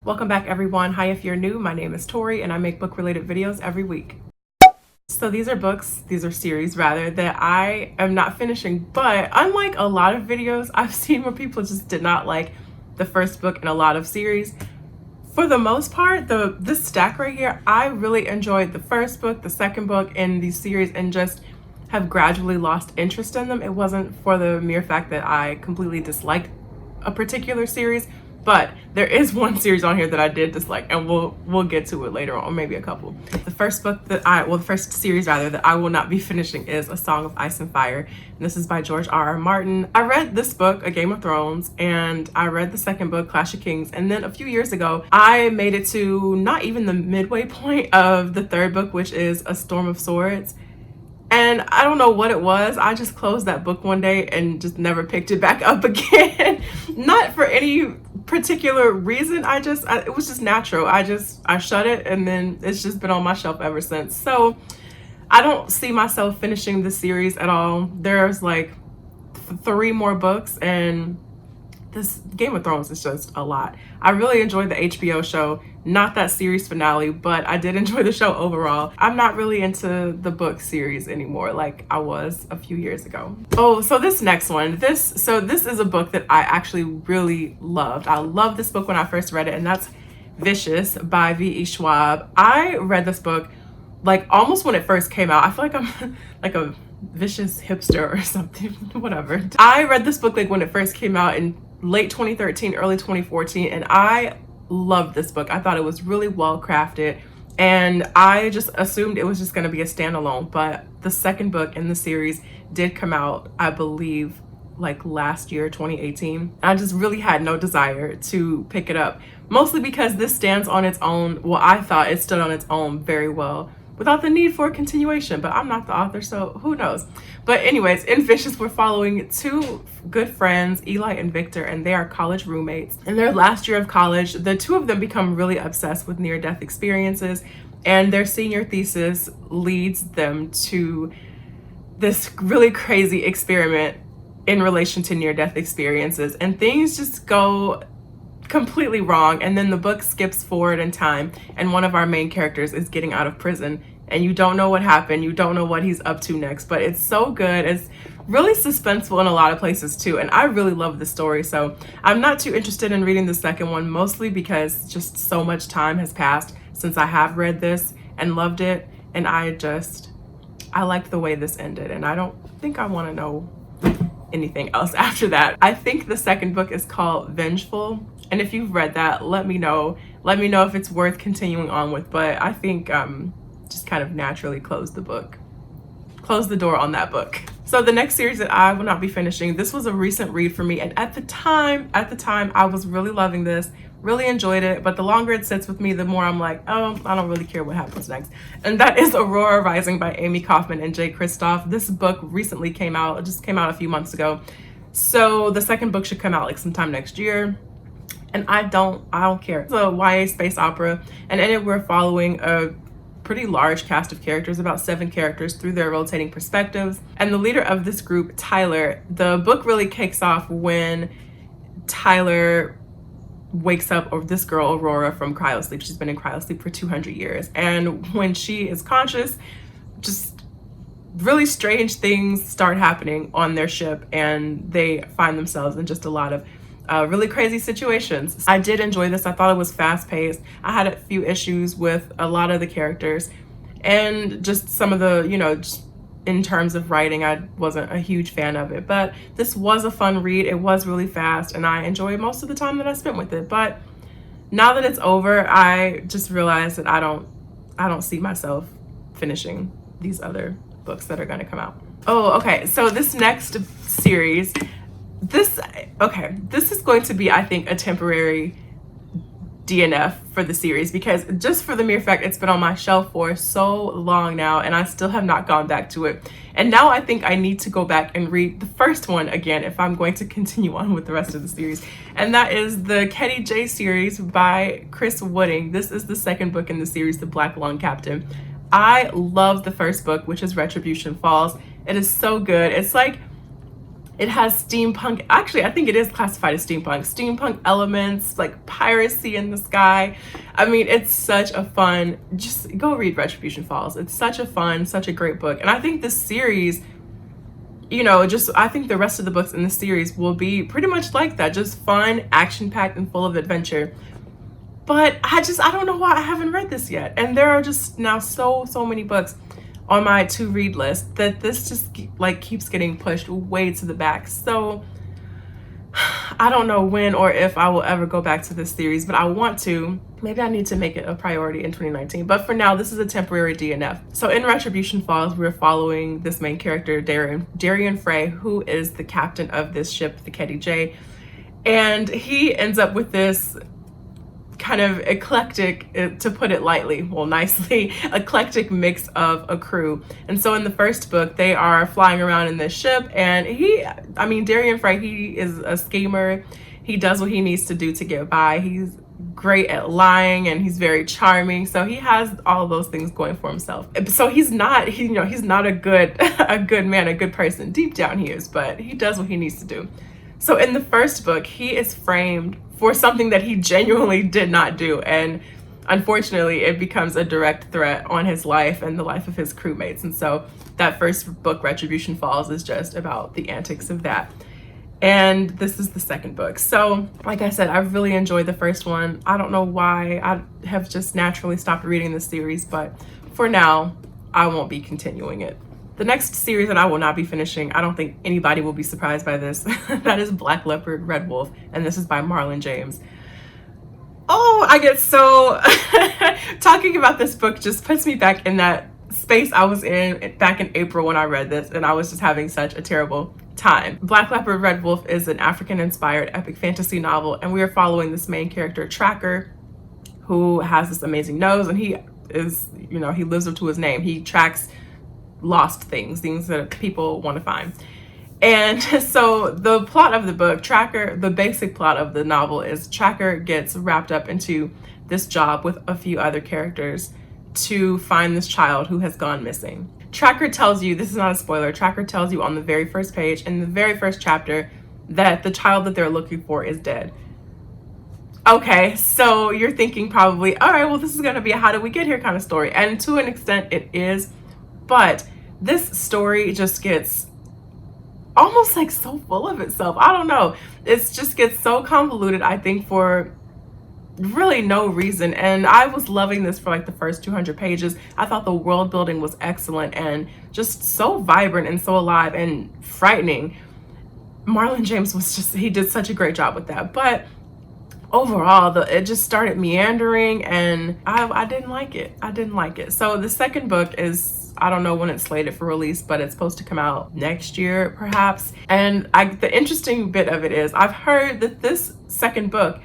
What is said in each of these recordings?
Welcome back everyone. Hi, if you're new, my name is Tori and I make book related videos every week. So these are series rather, that I am not finishing, but unlike a lot of videos I've seen where people just did not like the first book in a lot of series, for the most part, this stack right here, I really enjoyed the first book, the second book in these series, and just have gradually lost interest in them. It wasn't for the mere fact that I completely disliked a particular series, but there is one series on here that I did dislike, and we'll get to it later on, or maybe a couple. The first series rather that I will not be finishing is A Song of Ice and Fire, and this is by George R.R. Martin. I read this book, A Game of Thrones, and I read the second book, Clash of Kings, and then a few years ago I made it to not even the midway point of the third book, which is A Storm of Swords. And I don't know what it was. I just closed that book one day and just never picked it back up again. Not for any particular reason. It was just natural. I shut it, and then it's just been on my shelf ever since. So I don't see myself finishing the series at all. There's like 3 more books, and this Game of Thrones is just a lot. I really enjoyed the HBO show, not that series finale, but I did enjoy the show overall. I'm not really into the book series anymore like I was a few years ago. Oh, so this next one, this is a book that I actually really loved. I loved this book when I first read it, and that's Vicious by V.E. Schwab. I read this book like almost when it first came out. I feel like I'm like a vicious hipster or something, whatever. I read this book like when it first came out in late 2013, early 2014, and I loved this book. I thought it was really well crafted, and I just assumed it was just going to be a standalone, but the second book in the series did come out, I believe, like last year, 2018. I just really had no desire to pick it up, mostly because this stands on its own. Well, I thought it stood on its own very well without the need for a continuation, but I'm not the author, so who knows. But anyways, in Vicious, we're following 2 good friends, Eli and Victor, and they are college roommates. In their last year of college, the 2 of them become really obsessed with near-death experiences, and their senior thesis leads them to this really crazy experiment in relation to near-death experiences, and things just go completely wrong. And then the book skips forward in time, and one of our main characters is getting out of prison, and you don't know what happened, you don't know what he's up to next, but it's so good. It's really suspenseful in a lot of places too, and I really love the story. So I'm not too interested in reading the second one, mostly because just so much time has passed since I have read this and loved it, and I liked the way this ended, and I don't think I want to know anything else after that. I think the second book is called Vengeful, and if you've read that, let me know if it's worth continuing on with. But I think just kind of naturally close the door on that book. So the next series that I will not be finishing, this was a recent read for me, and at the time I was really loving this, really enjoyed it, but the longer it sits with me, the more I'm like, oh, I don't really care what happens next. And that is Aurora Rising by Amy Kaufman and Jay Kristoff. This book recently came out. It just came out a few months ago, so the second book should come out like sometime next year, and I don't care. It's a YA space opera, and in it we're following a pretty large cast of characters, about 7 characters, through their rotating perspectives. And the leader of this group, Tyler, the book really kicks off when Tyler wakes up, or this girl Aurora, from cryosleep. She's been in cryosleep for 200 years, and when she is conscious, just really strange things start happening on their ship, and they find themselves in just a lot of really crazy situations. I did enjoy this. I thought it was fast-paced. I had a few issues with a lot of the characters, and just some of the, just in terms of writing, I wasn't a huge fan of it. But this was a fun read. It was really fast, and I enjoyed most of the time that I spent with it. But now that it's over, I just realized that I don't see myself finishing these other books that are going to come out. Oh, okay. So this next series, this is going to be, I think, a temporary DNF for the series, because just for the mere fact it's been on my shelf for so long now, and I still have not gone back to it. And now I think I need to go back and read the first one again if I'm going to continue on with the rest of the series. And that is the Ketty J series by Chris Wooding. This is the second book in the series, The Black Lung Captain. I love the first book, which is Retribution Falls. It is so good. It's like It has steampunk, actually I think it is classified as steampunk elements, like piracy in the sky. I mean, it's such a fun, just go read Retribution Falls. It's such a fun, such a great book. And I think this series, you know, just I think the rest of the books in the series will be pretty much like that, just fun, action-packed, and full of adventure. But I don't know why I haven't read this yet. And there are just now so many books on my to read list that this just like keeps getting pushed way to the back. So I don't know when or if I will ever go back to this series, but I want to. Maybe I need to make it a priority in 2019. But for now, this is a temporary DNF. So in Retribution Falls, we're following this main character, Darian Frey, who is the captain of this ship, the Ketty J. And he ends up with this kind of eclectic, to put it lightly, well, nicely, eclectic mix of a crew. And so in the first book, they are flying around in this ship, and Darian Frey, he is a schemer. He does what he needs to do to get by. He's great at lying, and he's very charming. So he has all of those things going for himself. So he's not a good man, a good person deep down he is, but he does what he needs to do. So in the first book, he is framed for something that he genuinely did not do. And unfortunately, it becomes a direct threat on his life and the life of his crewmates. And so that first book, Retribution Falls, is just about the antics of that. And this is the second book. So like I said, I really enjoyed the first one. I don't know why I have just naturally stopped reading this series, but for now, I won't be continuing it. The next series that I will not be finishing, I don't think anybody will be surprised by this, that is Black Leopard, Red Wolf, and this is by Marlon James. Oh, I get so... Talking about this book just puts me back in that space I was in back in April when I read this, and I was just having such a terrible time. Black Leopard, Red Wolf is an African-inspired epic fantasy novel, and we are following this main character, Tracker, who has this amazing nose, and he is, he lives up to his name. He tracks lost things that people want to find. And so the plot of the book, the basic plot of the novel is Tracker gets wrapped up into this job with a few other characters to find this child who has gone missing. Tracker tells you, this is not a spoiler, Tracker tells you on the very first page, in the very first chapter, that the child that they're looking for is dead. Okay, so you're thinking probably, all right, well, this is going to be a how did we get here kind of story. And to an extent it is. But this story just gets almost like so full of itself. I don't know. It just gets so convoluted, I think, for really no reason. And I was loving this for like the first 200 pages. I thought the world building was excellent and just so vibrant and so alive and frightening. Marlon James he did such a great job with that. But overall, it just started meandering, and I didn't like it. So the second book is, I don't know when it's slated for release, but it's supposed to come out next year, perhaps. And the interesting bit of it is, I've heard that this second book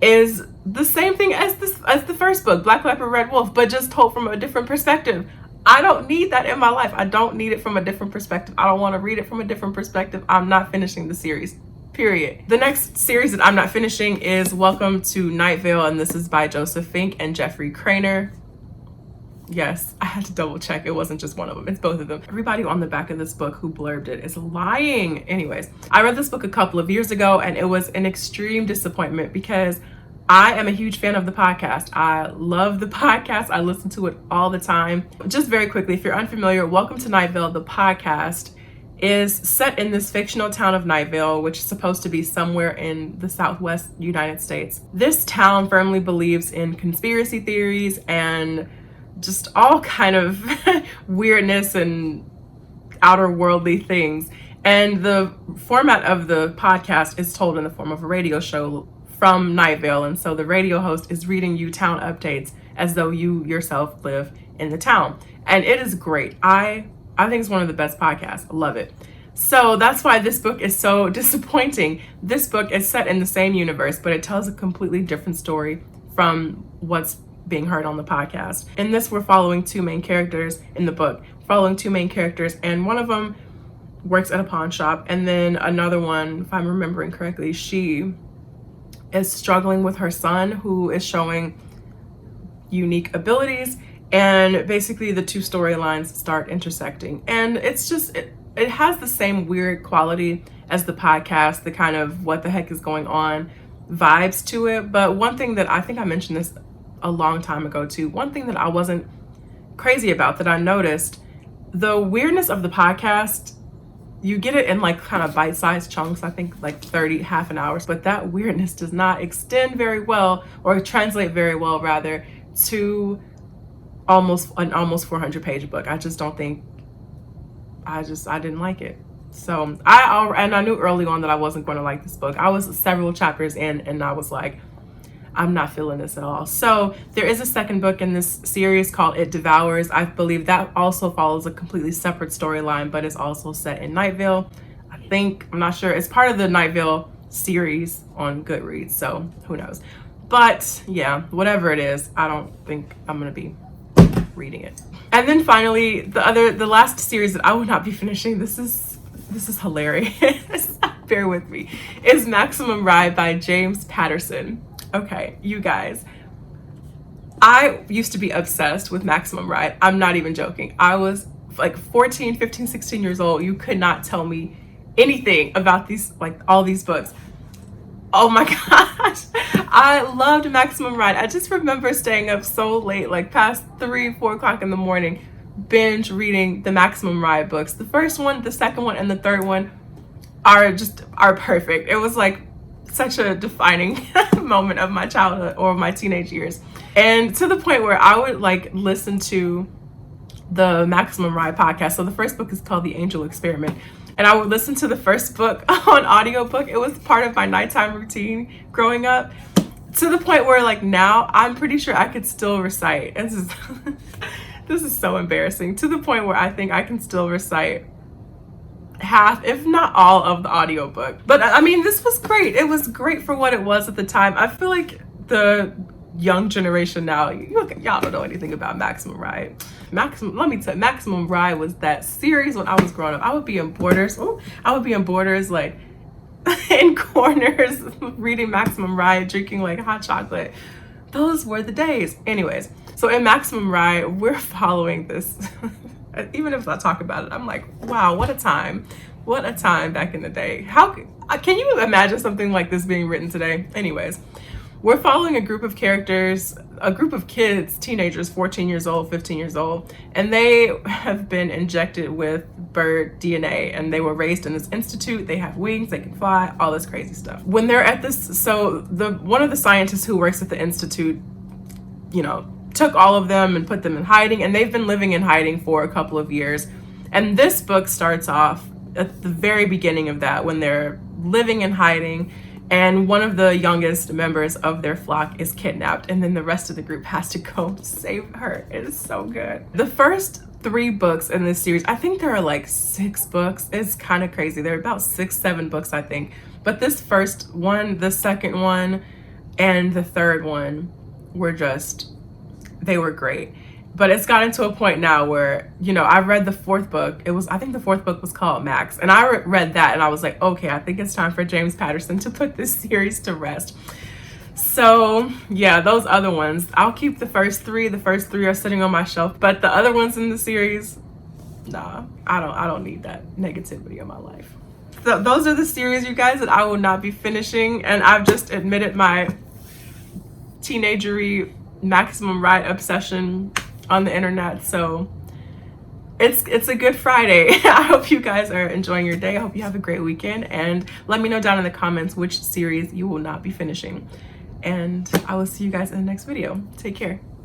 is the same thing as the first book, Black Leopard, Red Wolf, but just told from a different perspective. I don't need that in my life. I don't need it from a different perspective. I don't want to read it from a different perspective. I'm not finishing the series. Period. The next series that I'm not finishing is Welcome to Night Vale, and this is by Joseph Fink and Jeffrey Craner. Yes, I had to double check. It wasn't just one of them. It's both of them. Everybody on the back of this book who blurbed it is lying. Anyways, I read this book a couple of years ago, and it was an extreme disappointment because I am a huge fan of the podcast. I love the podcast. I listen to it all the time. Just very quickly, if you're unfamiliar, Welcome to Night Vale, the podcast, is set in this fictional town of Night Vale, which is supposed to be somewhere in the Southwest United States. This town firmly believes in conspiracy theories and just all kind of weirdness and outer worldly things. And the format of the podcast is told in the form of a radio show from Night Vale. And so the radio host is reading you town updates as though you yourself live in the town. And it is great. I think it's one of the best podcasts. I love it. So that's why this book is so disappointing. This book is set in the same universe, but it tells a completely different story from what's being heard on the podcast. In this, we're following two main characters in the book, and one of them works at a pawn shop, and then another one, if I'm remembering correctly, she is struggling with her son who is showing unique abilities. And basically the two storylines start intersecting, and it's just it has the same weird quality as the podcast, the kind of what the heck is going on vibes to it. But one thing that I think I mentioned this a long time ago too, one thing that I wasn't crazy about that I noticed, the weirdness of the podcast, you get it in like kind of bite-sized chunks, I think like 30, half an hour, but that weirdness does not extend very well, or translate very well rather, to almost 400-page book. I just don't think, I didn't like it. So I knew early on that I wasn't going to like this book. I was several chapters in and I was like, I'm not feeling this at all. So there is a second book in this series called It Devours. I believe that also follows a completely separate storyline, but it's also set in Night Vale. I'm not sure. It's part of the Night Vale series on Goodreads, so who knows. But yeah, whatever it is, I don't think I'm gonna be reading it. And then finally, the last series that I will not be finishing, this is hilarious. Bear with me, is Maximum Ride by James Patterson. Okay, you guys, I used to be obsessed with Maximum Ride. I'm not even joking. I was like 14, 15, 16 years old. You could not tell me anything about these, like all these books. Oh my gosh, I loved Maximum Ride. I just remember staying up so late, like past 3, 4 o'clock in the morning, binge reading the Maximum Ride books. The first one, the second one, and the third one are perfect. It was like such a defining moment of my childhood or my teenage years. And to the point where I would like listen to the Maximum Ride podcast. So the first book is called The Angel Experiment. And I would listen to the first book on audiobook. It was part of my nighttime routine growing up, to the point where like now I'm pretty sure I could still recite. This is so embarrassing, to the point where I think I can still recite half, if not all, of the audiobook. But I mean, this was great. It was great for what it was at the time. I feel like the young generation now, y'all don't know anything about Maximum Ride. Let me tell you, Maximum Ride was that series when I was growing up. I would be in Borders. Like in corners reading Maximum Ride, drinking like hot chocolate. Those were the days. Anyways, so in Maximum Ride, we're following this. Even if I talk about it, I'm like, wow, what a time. What a time back in the day. How can you imagine something like this being written today? Anyways, we're following a group of characters, a group of kids, teenagers, 14 years old, 15 years old, and they have been injected with bird DNA, and they were raised in this institute. They have wings, they can fly, all this crazy stuff. When they're at this, so one of the scientists who works at the institute, took all of them and put them in hiding, and they've been living in hiding for a couple of years. And this book starts off at the very beginning of that, when they're living in hiding, and one of the youngest members of their flock is kidnapped, and then the rest of the group has to go save her. It is so good. The first 3 books in this series, I think there are like 6 books. It's kind of crazy. There are about 6, 7 books, I think. But this first one, the second one, and the third one they were great. But it's gotten to a point now where, I read the 4th book. I think the 4th book was called Max. And I read that and I was like, okay, I think it's time for James Patterson to put this series to rest. So yeah, those other ones, I'll keep the first 3. The first 3 are sitting on my shelf, but the other ones in the series, nah, I don't need that negativity in my life. So those are the series, you guys, that I will not be finishing. And I've just admitted my teenagery Maximum Ride obsession on the internet. So it's a good Friday. I hope you guys are enjoying your day. I hope you have a great weekend, and let me know down in the comments which series you will not be finishing, and I will see you guys in the next video. Take care.